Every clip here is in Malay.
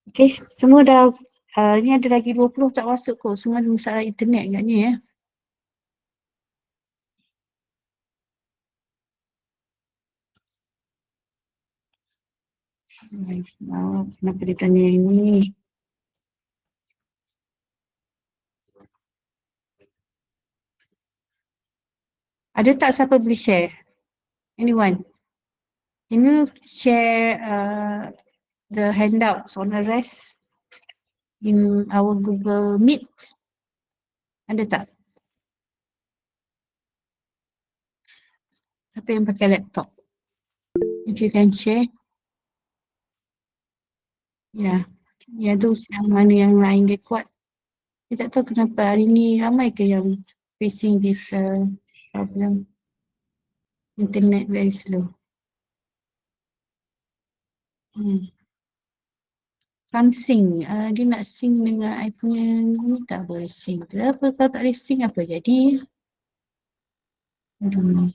Okay, semua dah, ni ada lagi 20 tak masuk kot. Semua ada masalah internet agaknya ya. Kenapa dia tanya ini? Ada tak siapa boleh share? Anyone? Can you share the handouts on the rest in our Google Meet? Ada tak? Siapa yang pakai laptop? If you can share. Ya, ya tu yang mana yang lain dia kuat. Saya tak tahu kenapa hari ni ramai ke yang facing this problem. Internet very slow. Kan sync. Dia nak sync dengan I punya ni tak boleh sync. Kenapa kalau tak boleh sync apa jadi? I don't know.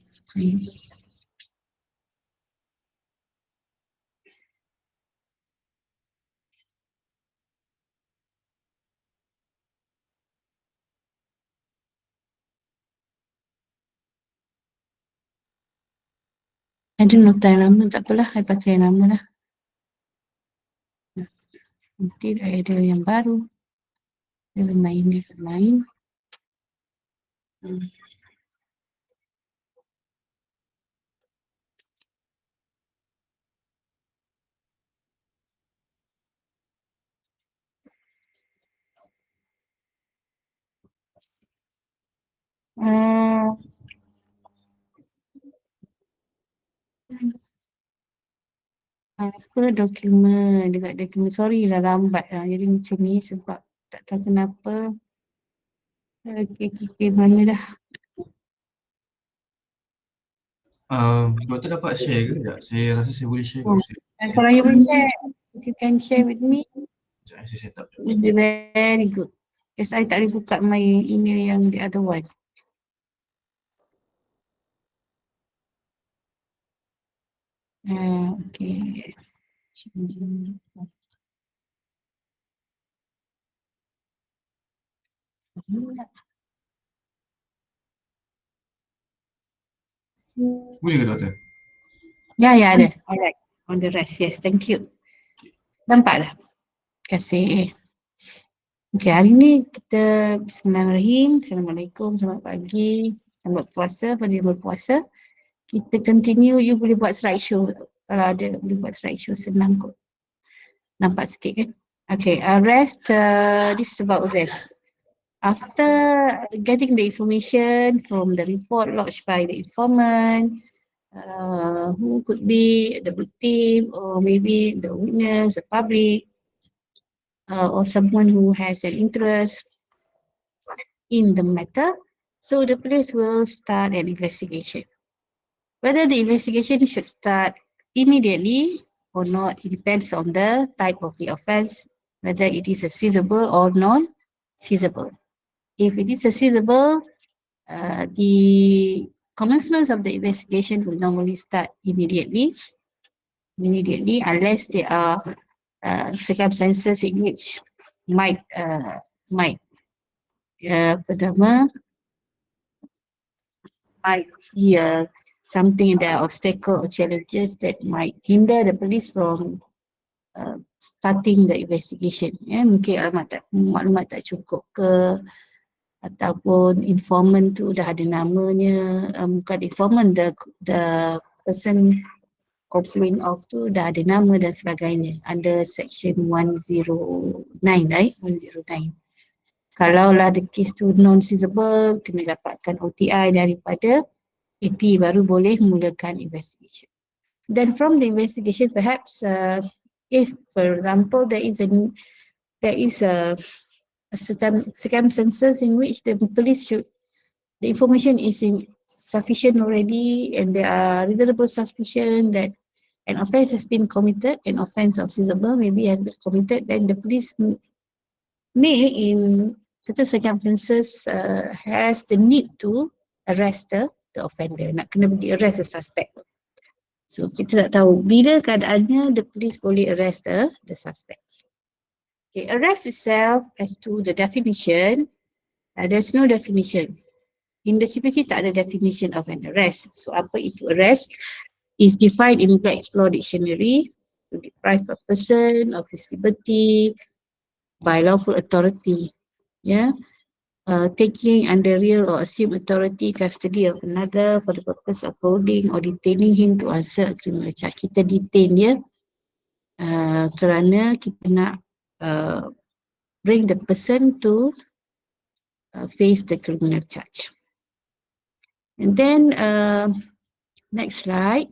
I don't know time lama, tak apalah. I pakai yang lama lah. Nanti ada yang baru. Dia main. Apa dokumen, dekat dokumen, sorry lah lambat lah. Jadi macam ni sebab tak tahu kenapa. Okay, mana dah. Doktor dapat share ke tak? Saya rasa saya boleh share Oh. kot. Kalau you boleh share, if you can share with me, Sekejap saya set up. it will be very good. Because I tak boleh buka my email yang the other one. Okay. Boleh ke doktor? Ya, ada. Alright. On the rest, yes. Thank you. Nampak dah. Terima kasih. Okay, hari ni kita Bismillahirrahmanirrahim. Assalamualaikum, selamat pagi. Selamat puasa, pada yang berpuasa. Kita continue, you boleh buat slideshow. Kalau ada, boleh buat slideshow, senang kot. Nampak sikit kan? Okay, rest, this is about rest. After getting the information from the report lodged by the informant, who could be the victim or maybe the witness, the public, or someone who has an interest in the matter, so the police will start an investigation. Whether the investigation should start immediately or not, it depends on the type of the offence, whether it is a seizable or non-seizable. If it is a seizable, the commencement of the investigation will normally start immediately unless there are circumstances in which might be something that obstacle or challenges that might hinder the police from starting the investigation. Mungkin maklumat tak cukup ke, ataupun informant tu dah ada namanya, bukan informant, the person complain of tu dah ada nama dan sebagainya under section 109, right? 109. Kalaulah the case tu non-seizable, kena dapatkan OTI daripada AP baru boleh mulakan investigation. Then from the investigation, perhaps if, for example, there is a certain circumstances in which the police the information is sufficient already and there are reasonable suspicion that an offence has been committed, an offence of seizable maybe has been committed, then the police may in certain circumstances has the need to arrest the offender, nak kena pergi arrest the suspect. So kita tak tahu bila keadaannya the police boleh arrest the suspect. Okay, arrest itself, as to the definition, there's no definition. In the CPC tak ada definition of an arrest. So apa itu arrest? Is defined in Black's Law Dictionary to deprive a person of his liberty by lawful authority. Yeah. Taking under real or assumed authority custody of another for the purpose of holding or detaining him to answer a criminal charge. Kita detain dia kerana kita nak bring the person to face the criminal charge. And then next slide.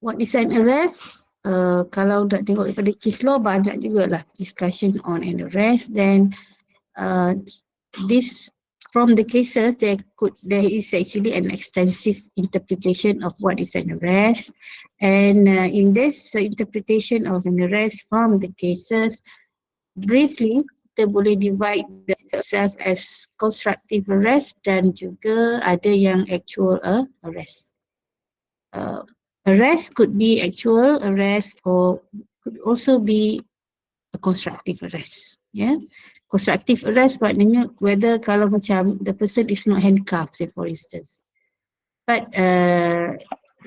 What is an arrest? Kalau nak tengok daripada case law, banyak jugalah discussion on an arrest. Then this from the cases there is actually an extensive interpretation of what is an arrest, and in this interpretation of an arrest from the cases, briefly kita boleh divide itself as constructive arrest dan juga ada yang actual arrest. Arrest could be actual arrest or could also be a constructive arrest. Yeah, constructive arrest maknanya whether kalau macam the person is not handcuffed, say for instance, but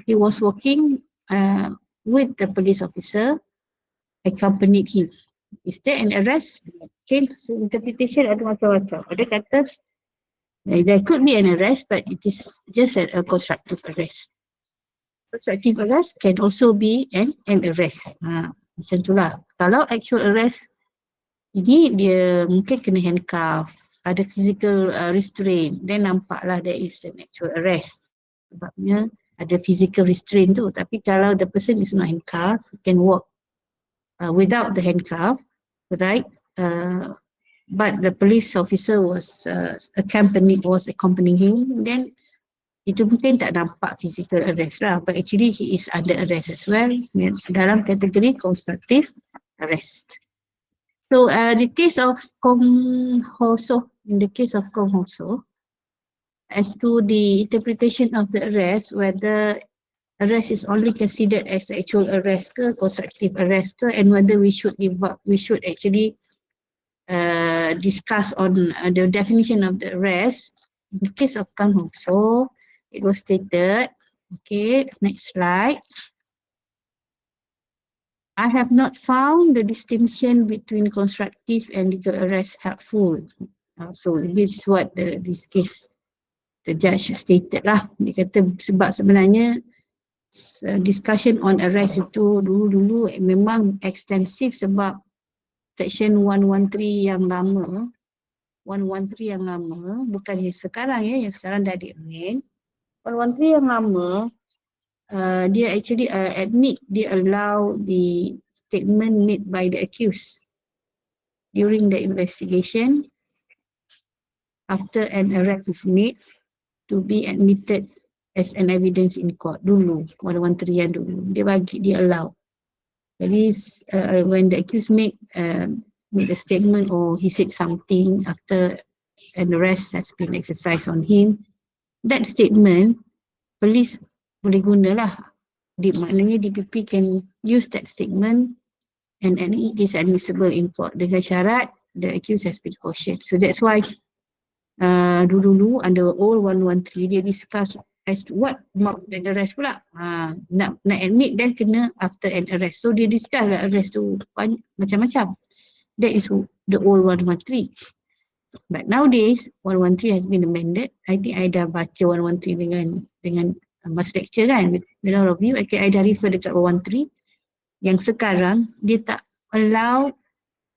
he was walking with the police officer, accompanied him. Is that an arrest? Okay, so interpretation ada macam-macam. Ada kata there could be an arrest, but it is just a constructive arrest. Constructive arrest can also be an arrest. Macam itulah. Kalau actual arrest, ini dia mungkin kena handcuff, ada physical restraint, then nampaklah there is an actual arrest. Sebabnya ada physical restraint tu. Tapi kalau the person is not handcuffed, can walk without the handcuff, right? But the police officer was accompanying him, then itu mungkin tak nampak physical arrest lah, but actually he is under arrest as well dalam kategori constructive arrest. So the case of Kong Ho So, in the case of Kong Ho So, as to the interpretation of the arrest, whether arrest is only considered as actual arrest ke, constructive arrest ke, and whether we should actually discuss on the definition of the arrest. In the case of Kang Ho So, it was stated, okay, next slide. I have not found the distinction between constructive and legal arrest helpful. So this is what this case, the judge stated lah. Dia kata sebab sebenarnya discussion on arrest itu dulu memang ekstensif sebab section 113 yang lama, 113 yang lama, bukan yang sekarang ya, yang sekarang dah di-amend. 113 yang lama, dia actually admit, dia allow the statement made by the accused during the investigation after an arrest is made to be admitted as an evidence in court. Dulu, 113 yang dulu, dia allow. Jadi when the accused made a statement or he said something after an arrest has been exercised on him, that statement police boleh gunalah. Maknanya DPP can use that statement and it is admissible in court dengan syarat the accused has been cautioned. So that's why dulu under old 113 dia discuss as to what mark an arrest pula. Nak admit then kena after an arrest. So dia discuss lah arrest tu macam-macam. That is the old 113. But nowadays 113 has been amended. I think I dah baca 113 dengan mas lecture kan with a lot of you. Okay, I dah refer dekat 113. Yang sekarang dia tak allow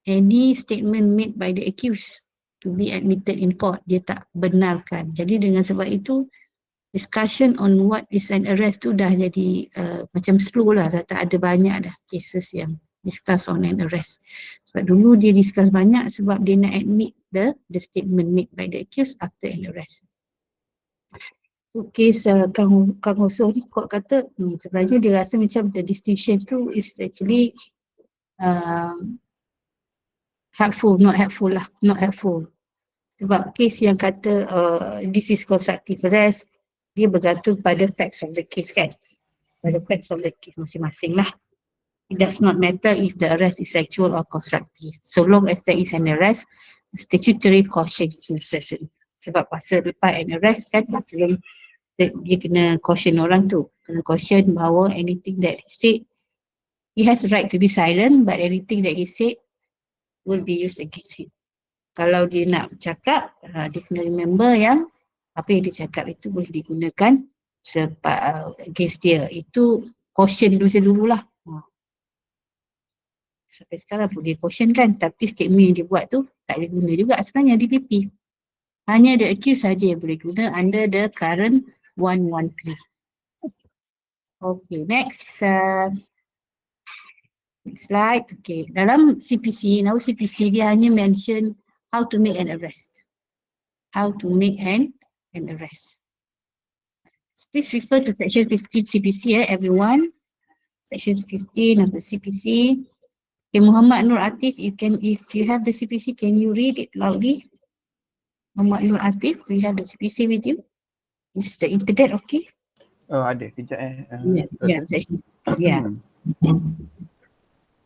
any statement made by the accused to be admitted in court. Dia tak benarkan. Jadi dengan sebab itu discussion on what is an arrest tu dah jadi macam slow lah. Dah tak ada banyak dah cases yang discuss on an arrest. Sebab dulu dia discuss banyak sebab dia nak admit the statement made by the accused after an arrest. So case Kang Ho So ni court kata sebenarnya dia rasa macam the distinction tu is actually helpful, not helpful. Sebab case yang kata this is constructive arrest, dia bergantung pada facts of the case kan. Pada facts of the case masing-masing lah. It does not matter if the arrest is actual or constructive. So long as there is an arrest, statutory caution is necessary. Sebab pasal lepas an arrest kan, dia kena caution orang tu. Kena caution bahawa anything that he said, he has the right to be silent, but anything that he said will be used against him. Kalau dia nak cakap, dia kena remember yang apa yang dia cakap itu boleh digunakan against dia. Itu caution dulu lah. Sampai sekarang pun dia caution kan, tapi statement yang dia buat tu tak boleh guna juga sebenarnya DPP. Hanya the accused saja yang boleh guna under the current 113. Okay, next slide. Okay, dalam CPC, now CPC dia hanya mention how to make an arrest. How to make an arrest. Please refer to section 15 CPC, everyone. Section 15 of the CPC. Okay, Muhammad Nur Atif, if you have the CPC, can you read it loudly? Muhammad Nur Atif, we have the CPC with you. Is the internet okay? Oh, ada. Kejap Yeah, section. Yeah.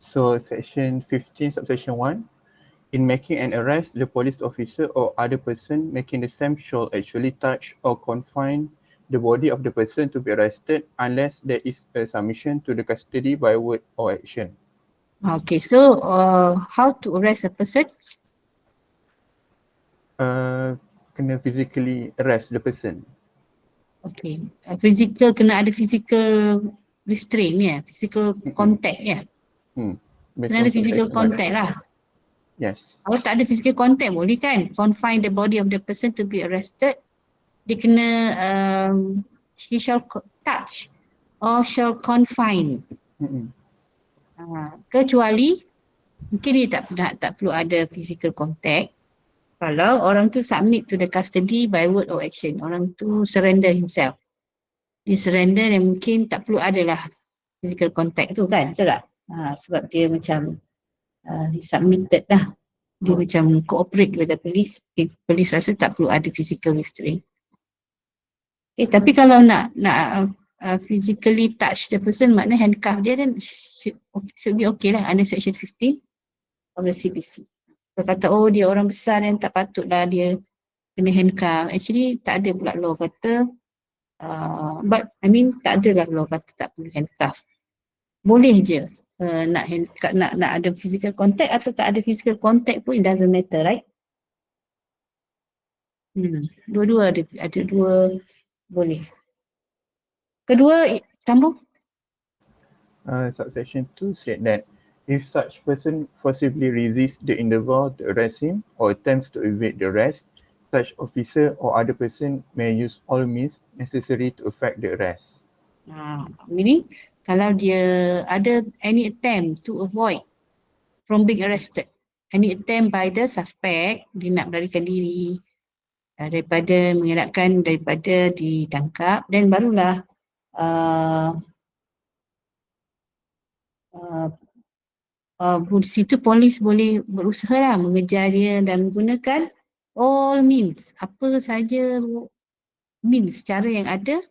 So, section 15, subsection 1. In making an arrest, the police officer or other person making the same shall actually touch or confine the body of the person to be arrested unless there is a submission to the custody by word or action. Okay, so how to arrest a person? Kena physically arrest the person. Okay, physical, kena ada physical restraint ya, physical contact ya. Kena ada physical contact lah. Yes. Kalau tak ada physical contact boleh kan? Confine the body of the person to be arrested. Dia kena he shall touch or shall confine. Kecuali mungkin dia tak perlu ada physical contact. Kalau orang tu submit to the custody by word or action, orang tu surrender himself. Dia surrender dan mungkin tak perlu adalah physical contact tu kan, betul tak? Sebab dia macam he submitted lah. Dia macam cooperate with the police. Police rasa tak perlu ada physical restraint. Okay, tapi kalau nak physically touch the person, maknanya handcuff dia dan should be okay lah under section 15 of the CPC. Kalau kata dia orang besar dan tak patutlah dia kena handcuff. Actually tak ada pula law kata but I mean tak ada lah law kata tak perlu handcuff. Boleh je nak ada physical contact atau tak ada physical contact pun it doesn't matter, right? Dua-dua ada dua boleh. Kedua sambung. Subsection 2 said that if such person forcibly resists the endeavour to arrest him or attempts to evade the arrest, such officer or other person may use all means necessary to effect the arrest. Ini kalau dia ada any attempt to avoid from being arrested, any attempt by the suspect, dia nak melarikan diri daripada mengelakkan daripada ditangkap, dan barulah situ polis boleh berusaha lah mengejar dia dan menggunakan all means, apa saja means, cara yang ada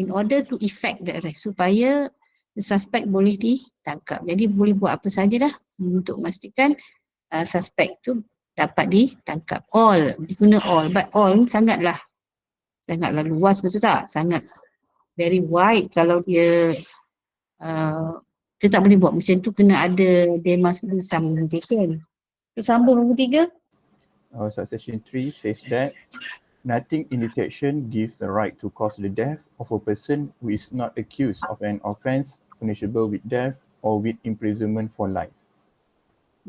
in order to effect the arrest, supaya the suspect boleh ditangkap. Jadi boleh buat apa sajalah untuk memastikan suspect tu dapat ditangkap. All, diguna all, but all sangatlah luas, betul tak? Sangat very wide. Kalau dia tak boleh buat macam tu, kena ada, there must be some limitation. So, sambung nombor 3. Subsection 3 says that nothing in this section gives the right to cause the death of a person who is not accused of an offence punishable with death or with imprisonment for life.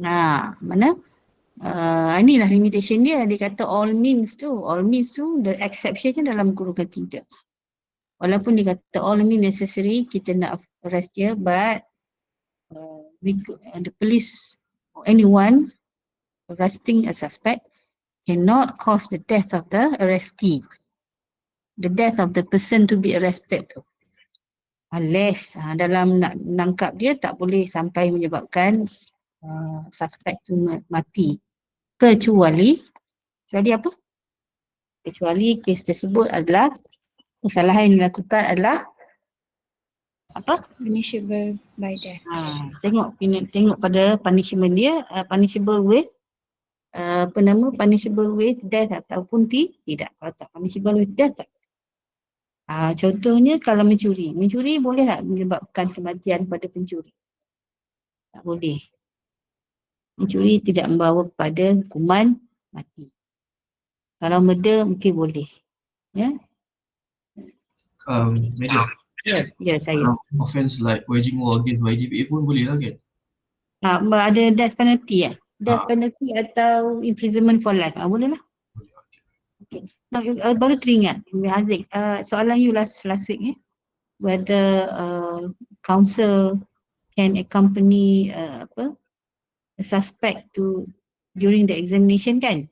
Mana? Inilah limitation dia. Dia kata all means tu, the exceptionnya dalam golongan 3. Walaupun dia kata all means necessary, kita nak arrest dia, but the police or anyone arresting a suspect cannot cause the death of the arrestee, the death of the person to be arrested, unless dalam nak menangkap dia tak boleh sampai menyebabkan suspect tu mati, kecuali apa? Kecuali kes tersebut adalah kesalahan yang dilakukan adalah Apa? Punishable by death. Tengok pada punishment dia, punishable with punishable with death ataupun tidak. Kalau tak punishable with death tak. Contohnya kalau mencuri boleh tak menyebabkan kematian pada pencuri? Tak boleh. Mencuri tidak membawa kepada hukuman mati. Kalau murder mungkin boleh. Ya? Madam, Ya saya. offence like waging war against YDPA pun boleh lah kan? Ada death penalty Death Ah. penalty atau imprisonment for life. Boleh lah. Boleh, okay. Okay. Now, baru teringat, Haziq, soalan you last week whether counsel can accompany a suspect to during the examination kan?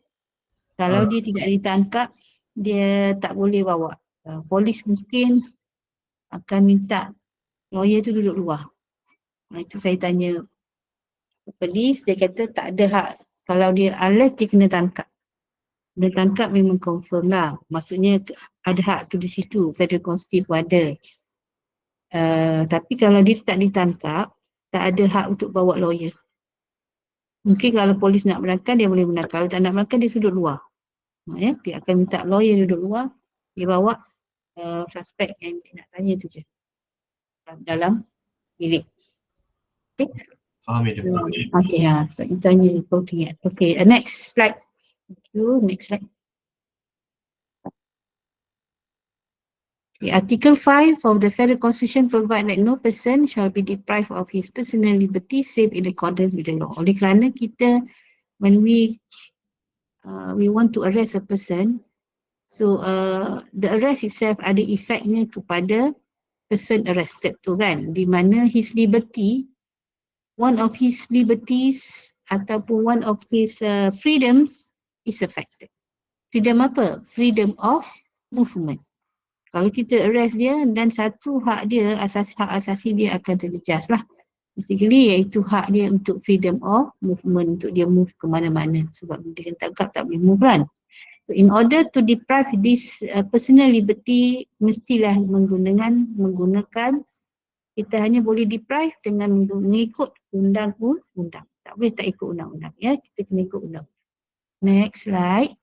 Kalau dia tidak ditangkap, dia tak boleh bawa. Polis mungkin akan minta lawyer tu duduk luar. Itu saya tanya polis, dia kata tak ada hak. Kalau dia, unless dia kena tangkap. Dia tangkap memang confirm lah. Maksudnya ada hak tu di situ. Federal Constitution ada. Tapi kalau dia tak ditangkap, tak ada hak untuk bawa lawyer. Mungkin kalau polis nak menangkap, dia boleh menangkap. Kalau tak nak menangkap, dia duduk luar. Dia akan minta lawyer duduk luar. Dia bawa suspek yang dia nak tanya tu je. Dalam bilik. Okay. Faham madam. Okay, itu tanya voting. Okay, next slide. Thank you. Next slide. Okay, Article 5 of the Federal Constitution provide that no person shall be deprived of his personal liberty save in accordance with the law. Oleh kerana kita, when we want to arrest a person, so the arrest itself ada efeknya kepada person arrested tu kan, di mana his liberty, one of his liberties ataupun one of his freedoms is affected. Freedom apa? Freedom of movement. Kalau kita arrest dia dan satu hak dia, hak asasi dia akan terjejas lah. Basically iaitu hak dia untuk freedom of movement, untuk dia move ke mana-mana. Sebab dia tangkap tak boleh move kan. So in order to deprive this personal liberty, mestilah menggunakan kita hanya boleh deprive dengan mengikut undang-undang. Tak boleh tak ikut undang-undang ya, kita kena ikut undang. Next slide.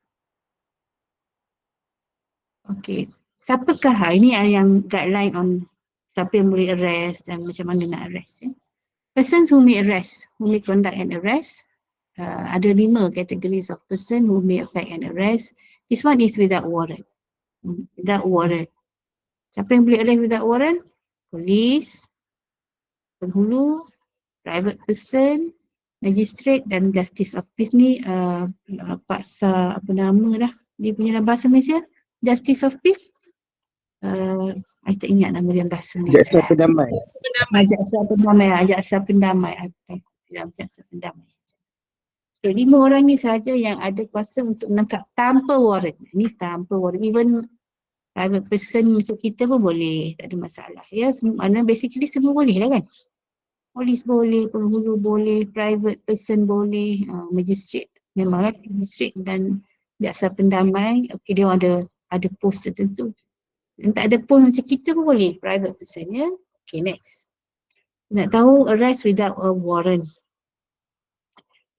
Okay. Siapakah ini yang guideline on siapa yang boleh arrest dan macam mana nak arrest ya. Persons who may arrest, who may conduct an arrest. Ada 5 categories of person who may effect an arrest. This one is without warrant. Without warrant. Siapa yang boleh arrest without warrant? Police, penghulu, private person, magistrate dan justice of peace ni paksa apa nama dah dia punya dalam bahasa Malaysia? Justice of peace. I tak ingat nama dia bahasa Malaysia. Jaksa pendamai. Jaksa pendamai. Jaksa pendamai. So, 5 orang ni sahaja yang ada kuasa untuk menangkap tanpa warrant. Ini tanpa warrant. Even private person macam kita pun boleh. Tak ada masalah. Ya, mana basically semua boleh lah kan. Polis boleh, penghulu boleh, private person boleh, magistrate. Memanglah magistrate dan jaksa pendamai. Okay, dia ada post tertentu. Dan tak ada pun macam kita pun boleh, private person ya. Okay, next. Nak tahu arrest without a warrant.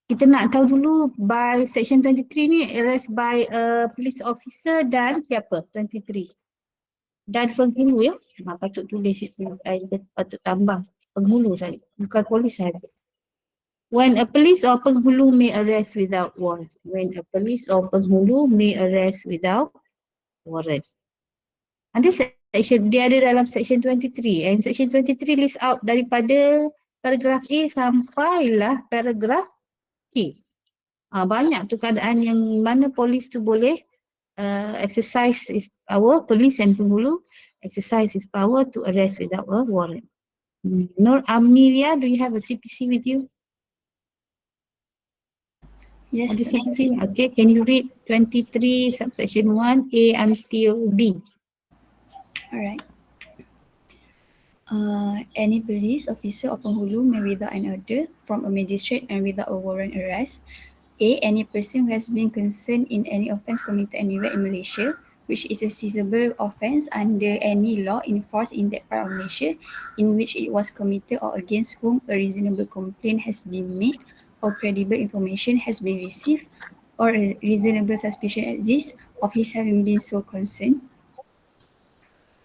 Kita nak tahu dulu by section 23 ni arrest by a police officer dan siapa? 23. Dan penghulu ya. Patut tulis itu, patut tambah penghulu saja, bukan polis saja. When a police or penghulu may arrest without warrant. When a police or penghulu may arrest without warrant. Ada section, dia ada dalam section 23 and section 23 list out daripada paragraf A sampailah paragraf K. Banyak tu keadaan yang mana polis tu boleh exercise his power, police and penghulu exercise his power to arrest without a warrant. Nur Amelia, do you have a CPC with you? Yes. Ada CPC? Okay, can you read 23 subsection 1 A until B? Alright. Any police officer or penghulu may without an order from a magistrate and without a warrant arrest. A. Any person who has been concerned in any offence committed anywhere in Malaysia. which is a seizable offence under any law in force in that part of Malaysia in which it was committed or against whom a reasonable complaint has been made or credible information has been received or a reasonable suspicion exists of his having been so concerned.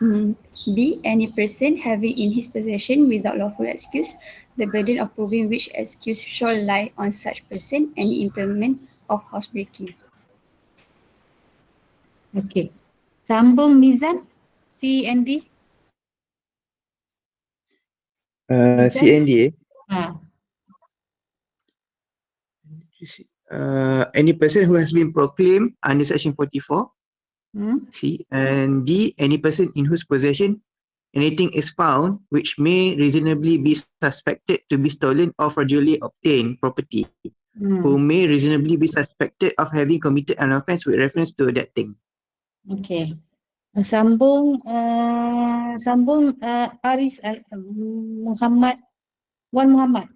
B. Any person having in his possession without lawful excuse the burden of proving which excuse shall lie on such person any implement of housebreaking. Okay. Sambung Mizan, C and D. Mizan? CNDA, Ha. any person who has been proclaimed under Section 44, Hmm? C, and D, any person in whose possession anything is found which may reasonably be suspected to be stolen or fraudulently obtained property, who Hmm. may reasonably be suspected of having committed an offence with reference to that thing. Okay. Sambung Aris Muhammad Wan Muhammad.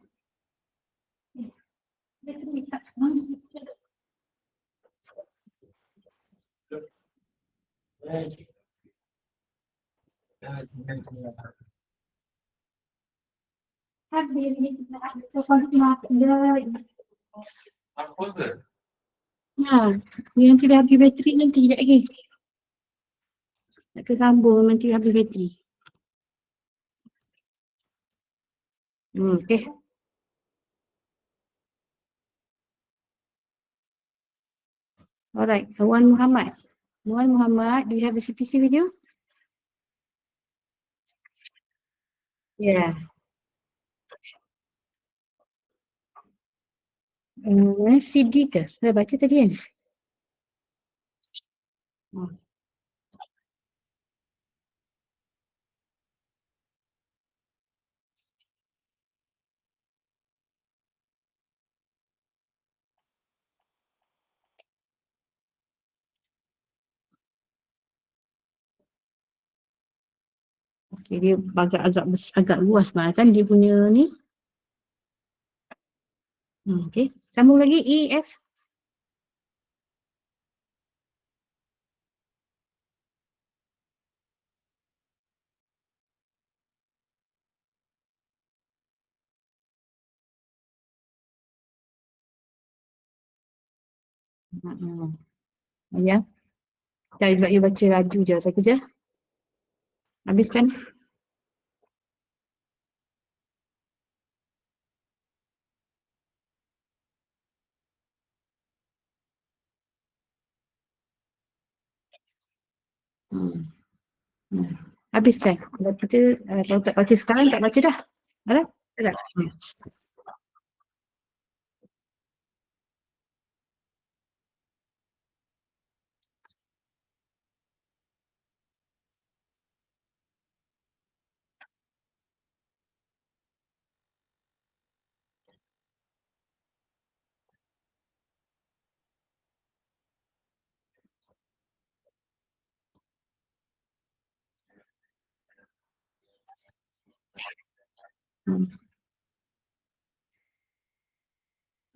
Ha, dia nanti dah habis bateri nanti sekejap lagi. Nak kena sambung nanti habis bateri. Okay. Alright, Wan Muhammad. Wan Muhammad, do you have a CPC with you? Yeah. Mana CD ke? Dah baca tadi kan? Hmm. Okay, dia agak luas lah kan dia punya ni. Okay, sambung lagi E, F. Ya. Saya buat you baca laju je. Saya kerja. Habiskan. Habiskan. Kalau tak baca sekarang, tak baca dah. Ada? Ada?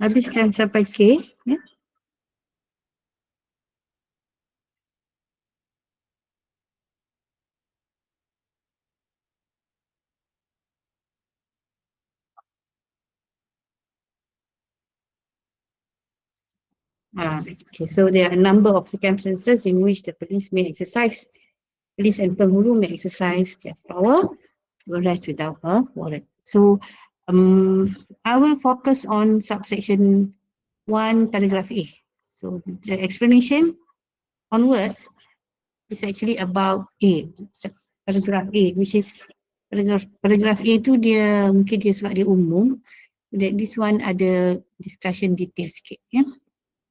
Habiskan sampai K. Ya. Okay, so there are a number of circumstances in which the police may exercise, police and penghulu may exercise their power to arrest without a warrant. So, I will focus on subsection 1, paragraph A. So, the explanation onwards is actually about A, paragraph A, which is paragraph A tu dia mungkin dia sebab dia umum, that this one ada discussion detail sikit, ya.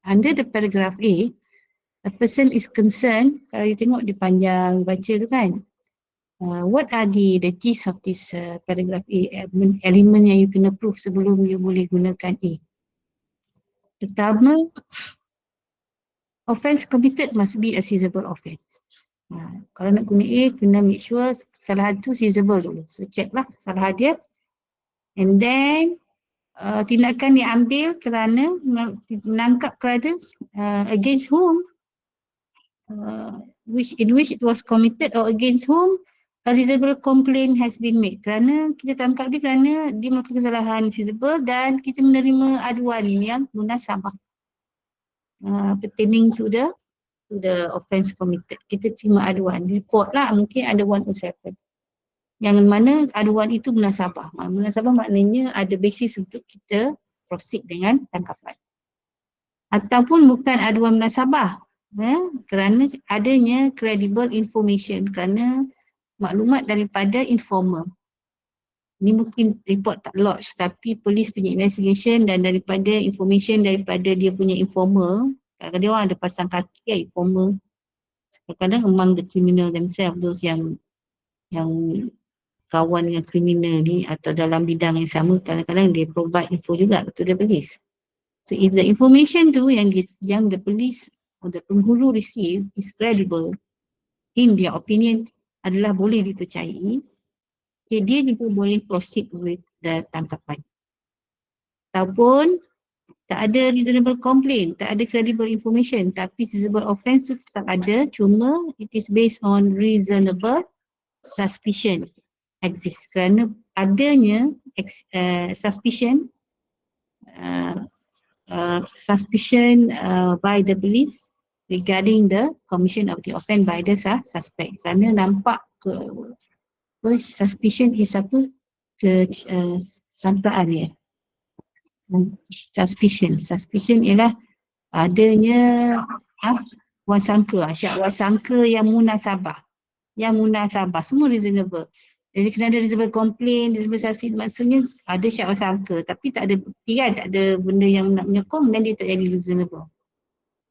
Under the paragraph A, a person is concerned, kalau you tengok di panjang baca tu kan, what are the gist of this paragraph A, elemen yang you kena prove sebelum you boleh gunakan A. Pertama, offence committed must be a seizable offence. Kalau nak guna A, kena make sure kesalahan tu seizable dulu. So check lah kesalahan dia. And then, tindakan diambil kerana menangkap kerana against whom in which it was committed or against whom a reasonable complaint has been made. Kerana kita tangkap dia kerana dia melakukan kesalahan visible dan kita menerima aduan yang munasabah pertaining to the offence committed. Kita terima aduan, report lah, mungkin ada 107. Yang mana aduan itu munasabah. Munasabah maknanya ada basis untuk kita proceed dengan tangkapan. Ataupun bukan aduan munasabah, kerana adanya credible information, kerana maklumat daripada informer. Ini mungkin report tak lodge tapi polis punya investigation dan daripada information daripada dia punya informer, kadang-kadang dia orang ada pasang kaki kan informer. Kadang-kadang among the criminal themselves, those yang kawan dengan kriminal ni atau dalam bidang yang sama, kadang-kadang dia provide info juga to the police. So if the information tu yang the police or the penghulu receive is credible, in their opinion adalah boleh dipercayai, okay, dia juga boleh proceed with the tangkapan. Ataupun tak ada reasonable complaint, tak ada credible information, tapi visible offence tu tetap ada, cuma it is based on reasonable suspicion exist. Kerana adanya suspicion by the police regarding the commission of the offence by the suspect. Kerana nampak suspicion is apa? Sangkaan ya. Suspicion ialah adanya wasangka, syak wasangka yang munasabah. Semua reasonable. Jadi kena ada reasonable complaint, reasonable suspicion, maksudnya ada syak wasangka tapi tak ada bukti kan, tak ada benda yang nak menyokong dan dia tak jadi reasonable.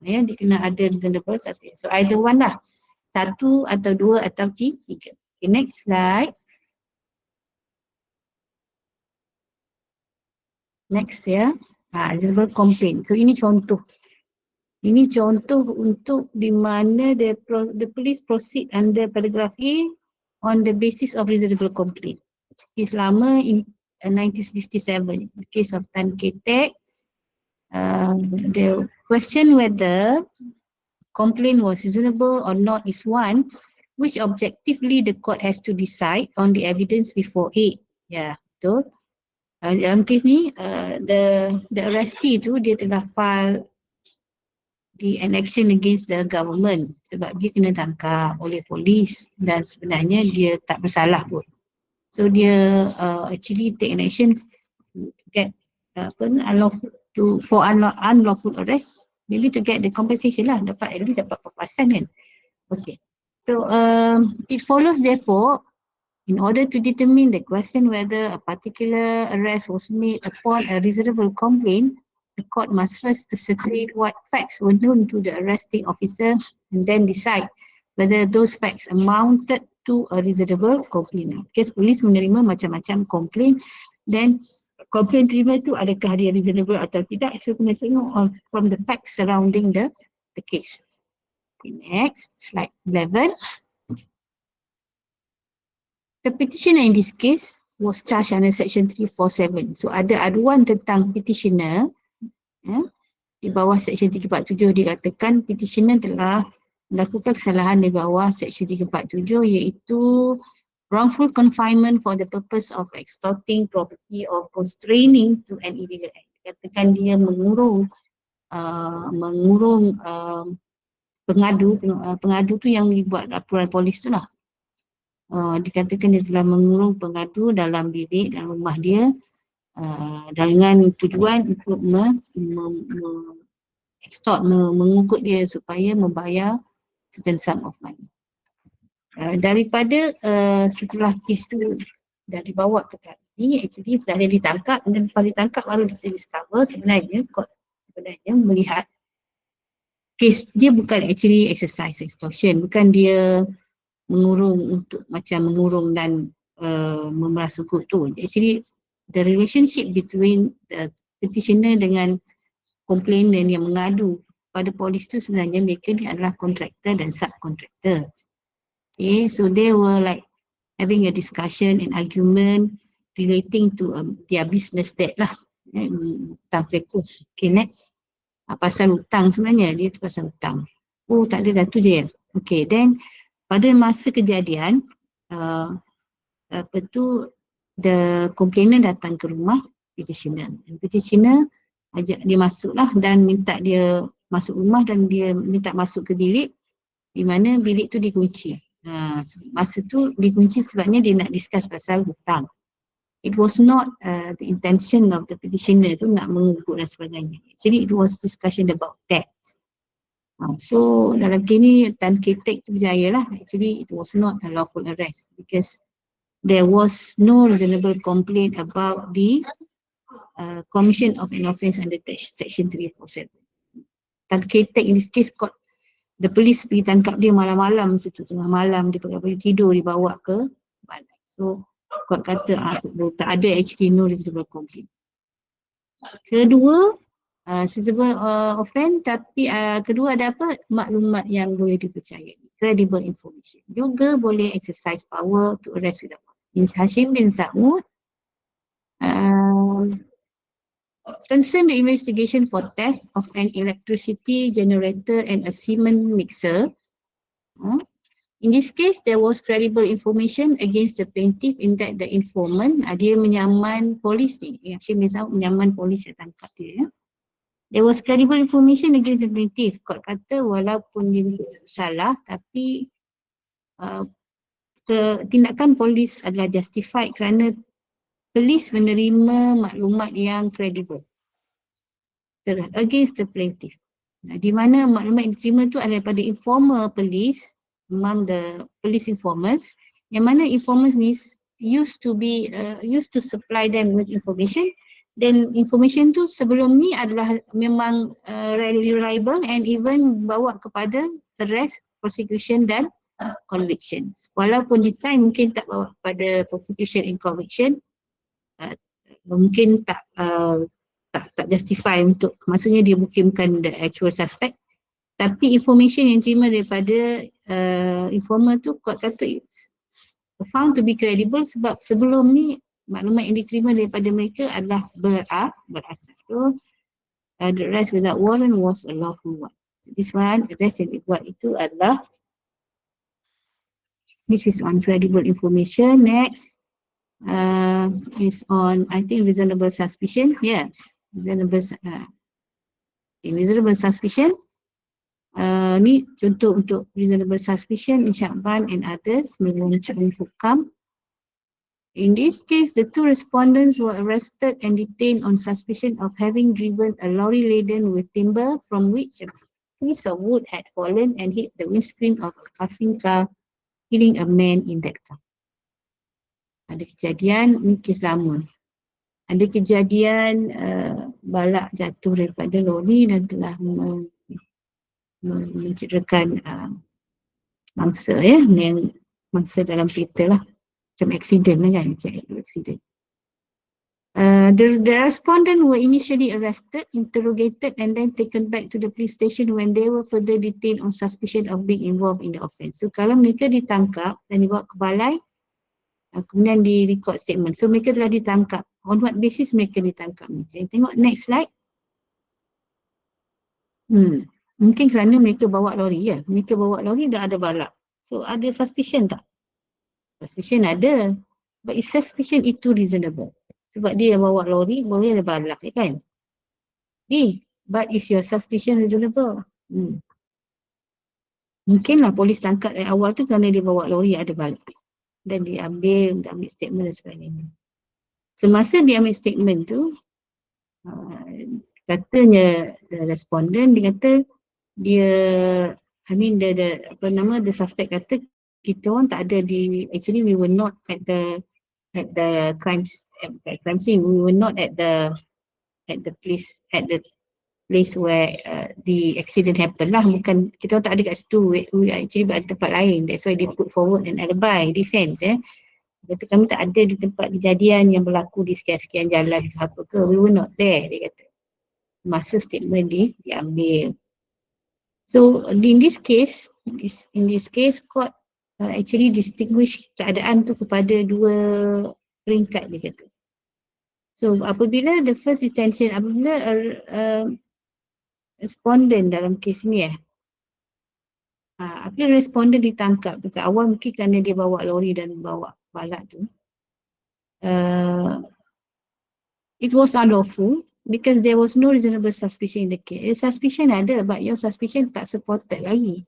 Ya, dia kena ada reasonable suspicion. So either one lah. 1 atau 2 atau 3. Okay, next slide. Next ya. Reasonable complaint. So ini contoh. Ini contoh untuk di mana the police proceed under paragraph A on the basis of reasonable complaint. Kes lama in 1957, the case of Tan Ketek, the question whether complaint was reasonable or not is one which objectively the court has to decide on the evidence before it. Ya, betul. Dalam kes ni, the arrestee tu dia telah file an action against the government sebab dia kena tangkap oleh polis dan sebenarnya dia tak bersalah pun. So dia actually take an action to get unlawful arrest, maybe to get the compensation lah, dapat at least dapat papasan kan. Okay. So it follows therefore, in order to determine the question whether a particular arrest was made upon a reasonable complaint, the court must first ascertain what facts were known to the arresting officer and then decide whether those facts amounted to a reasonable complaint. Kes polis menerima macam-macam komplain dan komplain terima tu adakah dia reasonable atau tidak, so kena tengok from the facts surrounding the case. Okay, next, slide 11. The petitioner in this case was charged under section 347. So ada aduan tentang petitioner. Di bawah section 347 dikatakan petitioner telah melakukan kesalahan di bawah section 347 iaitu wrongful confinement for the purpose of extorting property or constraining to an illegal act. Dikatakan dia mengurung pengadu tu yang dibuat laporan polis tu lah. Dikatakan dia telah mengurung pengadu dalam bilik dan rumah dia dengan tujuan untuk mengugut dia supaya membayar certain sum of money. Daripada setelah kes tu dah dibawa ke tahap ni, actually dah dia ditangkap dan lepas ditangkap baru kita discover sebenarnya court melihat kes dia bukan actually exercise extortion, bukan dia mengurung untuk macam mengurung dan memeras hukum tu. Actually the relationship between the petitioner dengan komplainan yang mengadu pada polis tu sebenarnya mereka ni adalah kontraktor dan subkontraktor. Okay, so they were like having a discussion and argument relating to their business debt lah. Hutang mereka. Okay, next. Pasal hutang sebenarnya, dia tu pasal hutang. Oh tak ada dah, tu je. Okay, then pada masa kejadian, apa tu, the complainant datang ke rumah petitioner. Petitioner ajak dia masuk lah dan minta dia masuk rumah dan dia minta masuk ke bilik di mana bilik tu dikunci. Masa tu dikunci sebabnya dia nak discuss pasal hutang. It was not the intention of the petitioner tu nak mengugut dan sebagainya. Actually it was discussion about debt. So dalam kes ni Tan Ketek tu berjaya lah. Actually it was not a lawful arrest because there was no reasonable complaint about the commission of an offence under section 347. Tan Ketek in this case the police pergi tangkap dia malam-malam situ, tengah malam dia pakai baju tidur dibawa ke balai. So court kata tak ada actually no reasonable complaint. Kedua, suitable offence, tapi kedua ada apa? Maklumat yang boleh dipercayai, credible information. Juga boleh exercise power to arrest without warrant. Hashim bin Sa'ud concern the investigation for theft of an electricity generator and a cement mixer. In this case, there was credible information against the plaintiff in that the informant, dia menyaman polis ni. Hashim bin Sa'ud menyaman polis yang tangkap dia. There was credible information against the plaintiff. Court kata walaupun dia salah, tapi tindakan polis adalah justified kerana polis menerima maklumat yang credible against the plaintiff. Di mana maklumat yang diterima tu adalah daripada informer polis, among the police informers, yang mana informers ni used to supply them with information, dan information tu sebelum ni adalah memang reliable and even bawa kepada arrest, prosecution dan convictions. Walaupun di time mungkin tak bawa kepada prosecution and conviction, mungkin tak justify untuk, maksudnya dia bukan the actual suspect, tapi information yang terima daripada informer tu court kata it's found to be credible sebab sebelum ni maklumat yang diterima daripada mereka adalah berasas. So the arrest without warrant was a lawful one. So, this one, arrest yang dibuat itu adalah, this is on credible information. Next is on, I think, reasonable suspicion. Yes, reasonable suspicion. Ni contoh untuk reasonable suspicion in Syakban and others, mengucapkan hukam. In this case, the two respondents were arrested and detained on suspicion of having driven a lorry laden with timber from which a piece of wood had fallen and hit the windscreen of a passing car, killing a man in that car. Ada kejadian, ni kes lama. Ada kejadian balak jatuh daripada lori dan telah mencederakan mangsa, yang mangsa dalam kereta lah, macam accident lah kan, macam accident. The respondent were initially arrested, interrogated and then taken back to the police station when they were further detained on suspicion of being involved in the offence. So kalau mereka ditangkap dan dibawa ke balai, kemudian di record statement, so mereka telah ditangkap. On what basis mereka ditangkap? Tengok next slide. Mungkin kerana mereka bawa lori, mereka bawa lori dah ada balak. So ada suspicion tak? Suspicion ada. But is suspicion itu reasonable? Sebab dia bawa lori ada balak, kan? But is your suspicion reasonable? Mungkinlah polis tangkap dari awal tu kerana dia bawa lori ada balak. Dan dia ambil statement dan sebagainya. Semasa dia ambil statement tu, katanya the respondent, dia kata the suspect kata kita orang tak ada actually we were not at the crime scene, we were not at the place where the accident happened lah, bukan, kita orang tak ada kat situ, we actually berada tempat lain, that's why they put forward an alibi defense. Kata kami tak ada di tempat kejadian yang berlaku di sekian-sekian jalan apa ke, we were not there, dia kata masa statement diambil. So in this case court actually distinguish keadaan tu kepada dua peringkat, dia kata. So apabila the first detention, apabila respondent dalam kes ni Apabila responden ditangkap, dekat awal mungkin kerana dia bawa lori dan bawa balak tu, it was unlawful because there was no reasonable suspicion in the case. Suspicion ada, but your suspicion tak supported lagi.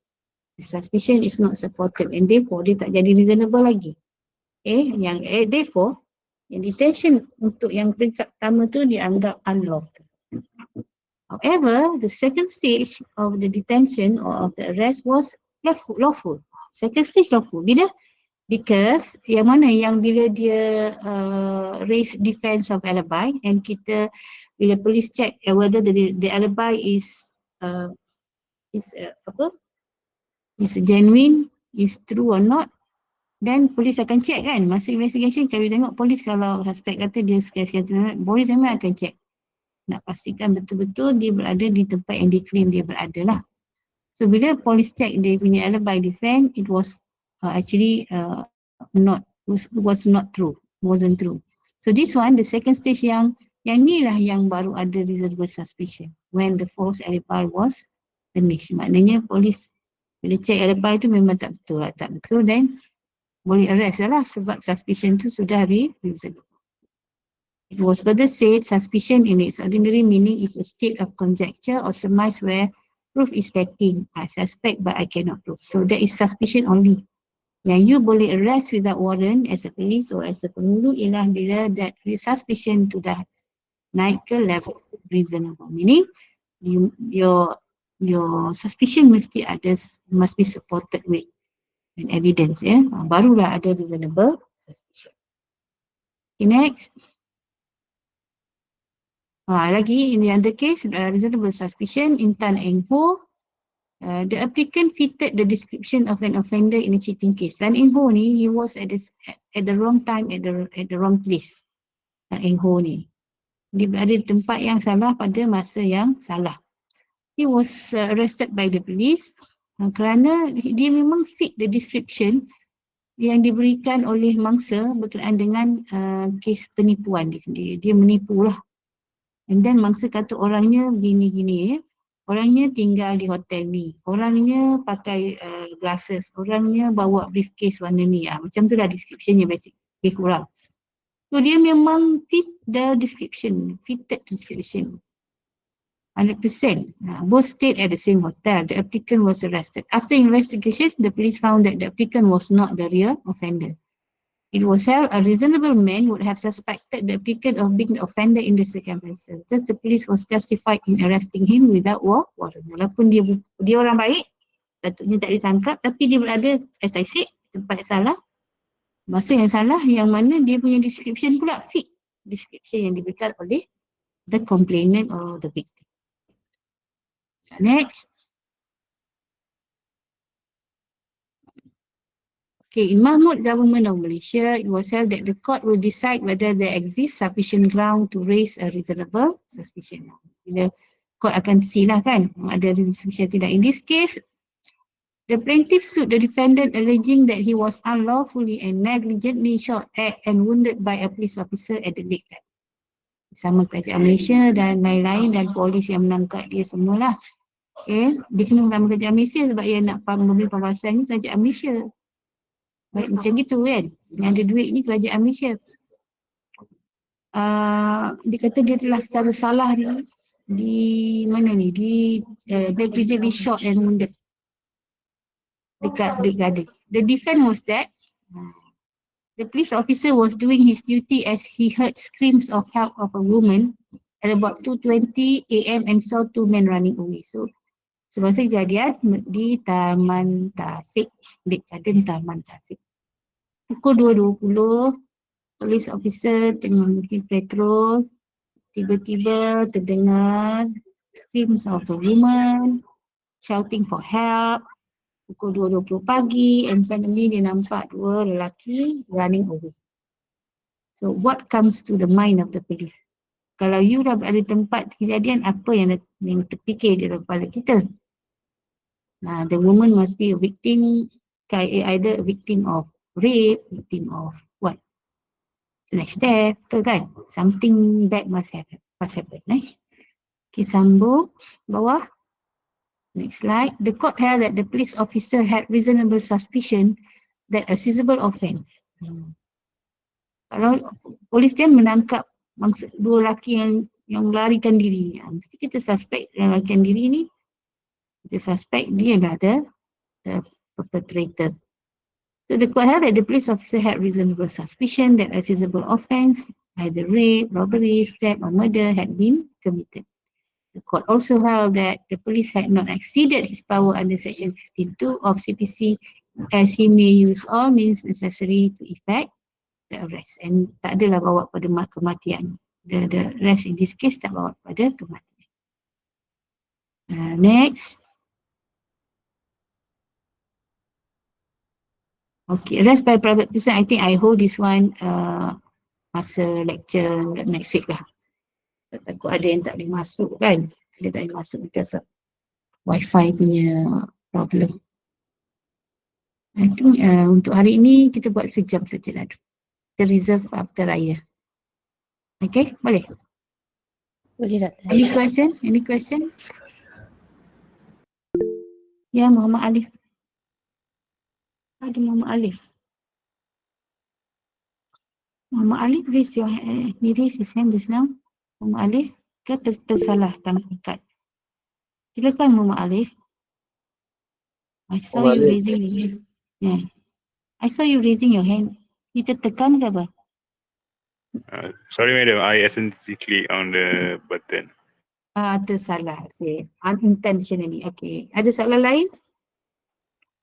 The suspicion is not supported and therefore dia tak jadi reasonable lagi. Therefore, yang detention untuk yang peringkat pertama tu dianggap unlawful. However, the second stage of the detention or of the arrest was lawful. Second stage lawful. Bila? Because yang mana yang bila dia raise defense of alibi and kita bila police check whether the alibi is genuine, is true or not, then polis akan check kan. Masa investigation kami tengok polis kalau suspek kata dia sekian-sekian, polis memang akan check. Nak pastikan betul-betul dia berada di tempat yang dia claim dia berada lah. So bila polis check dia punya alibi defense, it was actually was not true, wasn't true. So this one, the second stage yang ni lah yang baru ada reasonable suspicion when the false alibi was finished. Maknanya polis bila check alibi tu memang tak betul lah, tak betul, then boleh arrest lah sebab suspicion tu sudah reasonable. It was further said, suspicion in its ordinary meaning is a state of conjecture or surmise where proof is lacking. I suspect but I cannot prove. So that is suspicion only. Yang you boleh arrest without warrant as a police or as a penghulu ialah bila that suspicion tu dah naik ke level reasonable. Meaning your suspicion must be supported with an evidence, ya. Barulah ada reasonable suspicion. Okay, next. Lagi in the other case, reasonable suspicion in Tan Eng Ho. The applicant fitted the description of an offender in a cheating case. Tan Eng Ho ni, he was at the wrong time at the wrong place. Tan Eng Ho ni, dia berada di tempat yang salah pada masa yang salah. He was arrested by the police kerana dia memang fit the description yang diberikan oleh mangsa berkenaan dengan kes penipuan dia sendiri. Dia menipu lah. And then mangsa kata orangnya gini-gini, ya. Orangnya tinggal di hotel ni, orangnya pakai glasses, orangnya bawa briefcase warna ni. Macam tu lah descriptionnya basic, lebih kurang. So dia memang fit the description, fitted description 100%. Both stayed at the same hotel. The applicant was arrested. After investigation, the police found that the applicant was not the real offender. It was held a reasonable man would have suspected the applicant of being the offender in the circumstances. Thus, the police was justified in arresting him without warrant. Walaupun dia orang baik, patutnya tak ditangkap, tapi dia berada, as I said, tempat salah, masa yang salah, yang mana dia punya description pula fit description yang diberikan oleh the complainant or the victim. Next. Okay, in Mahmud government of Malaysia, it was held that the court will decide whether there exists sufficient ground to raise a reasonable suspicion. Bila court akan see lah kan, ada reasonable suspicion tidak. In this case, the plaintiff sued the defendant alleging that he was unlawfully and negligently shot at and wounded by a police officer at the leg time. Sama kerajaan Malaysia dan lain-lain dan polis yang menangkap dia semualah. Okay, dia kena sama kerajaan Malaysia sebab dia nak memberi pengawasan ni kerajaan Malaysia. Baik, macam gitu kan. Yang ada duit ni kerajaan Malaysia. Dia kata dia telah secara salah di mana ni? Negligently shot and wounded dekat Gading. The defense was that the police officer was doing his duty as he heard screams of help of a woman at about 2:20 AM and saw two men running away. So semasa kejadian di Taman Tasik, di Garden Taman Tasik. Pukul 2.20, police officer tengah pergi patrol, tiba-tiba terdengar screams of a woman shouting for help. Pukul 2.20 pagi and suddenly dia nampak dua lelaki running away. So what comes to the mind of the police? Kalau you dah berada di tempat kejadian, apa yang terfikir di dalam kepala kita? The woman must be a victim, either a victim of rape, victim of what? Slash death, ke kan? Something bad must happen. Okay, sambung bawah. Next slide. The court held that the police officer had reasonable suspicion that a seizable offence. Kalau polis kan menangkap dua lelaki yang melarikan diri, mesti kita suspect yang melarikan diri ni, kita suspect dia adalah the perpetrator. So the court held that the police officer had reasonable suspicion that a seizable offence, either rape, robbery, theft or murder had been committed. The court also held that the police had not exceeded his power under section 15(2) of CPC as he may use all means necessary to effect the arrest. And tak adalah bawa pada kematian. The arrest in this case tak bawa pada kematian. Next. Okay, arrest by private person. I think I hold this one masa lecture next week lah. Takut ada yang tak boleh masuk kan. Dia tak boleh masuk because of wifi punya problem. I think untuk hari ini kita buat sejam saja lah. Kita reserve after raya. Okay, boleh? Boleh Doktor. Any question? Any question? Ya, Muhammad Alif. Ada Muhammad Alif. Muhammad Alif raise your hand. He raised his hand just now. Muhammad Alif ke tersalah tangan angkat? Silakan Muhammad Alif. I saw you raising your hand. Yeah. I saw you raising your hand. You tertekan ke apa? Sorry madam, I accidentally click on the button. Tersalah. Okay. Unintentionally. Okay. Ada soalan lain?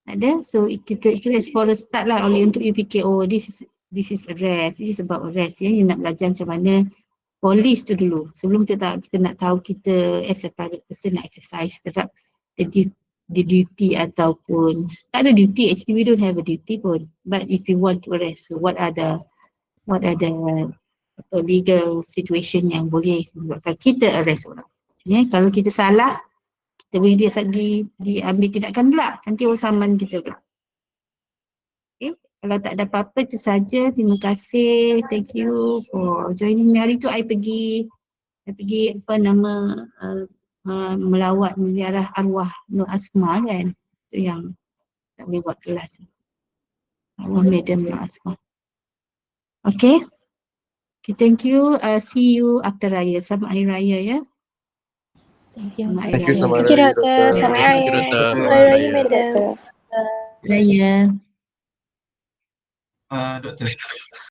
Ada? So kita for a start lah oleh untuk you fikir, oh this is arrest. This is about arrest. Ya. You nak belajar macam mana polis tu dulu. Sebelum kita nak tahu kita as a private person nak exercise terhadap the duty ataupun tak ada duty. Actually we don't have a duty pun. But if you want to arrest, so what are the legal situation yang boleh sebabkan kita arrest orang. Ya, kalau kita salah, kita boleh diambil tindakan pula. Nanti orang saman kita pula. Okay. Kalau tak ada apa-apa itu saja. Terima kasih. Thank you for joining me. Hari tu I pergi melawat menziarah arwah Nur Asma kan. Itu yang tak boleh buat kelas. Arwah Madam Nur Asma. Okay. Okay, thank you. See you after Raya. Selamat Hari Raya ya. Thank you. Thank you, selamat Thank you Raya, Doktor. Doktor. Selamat Thank you, Raya. Doktor. Selamat Raya Madam. Raya. Doktor.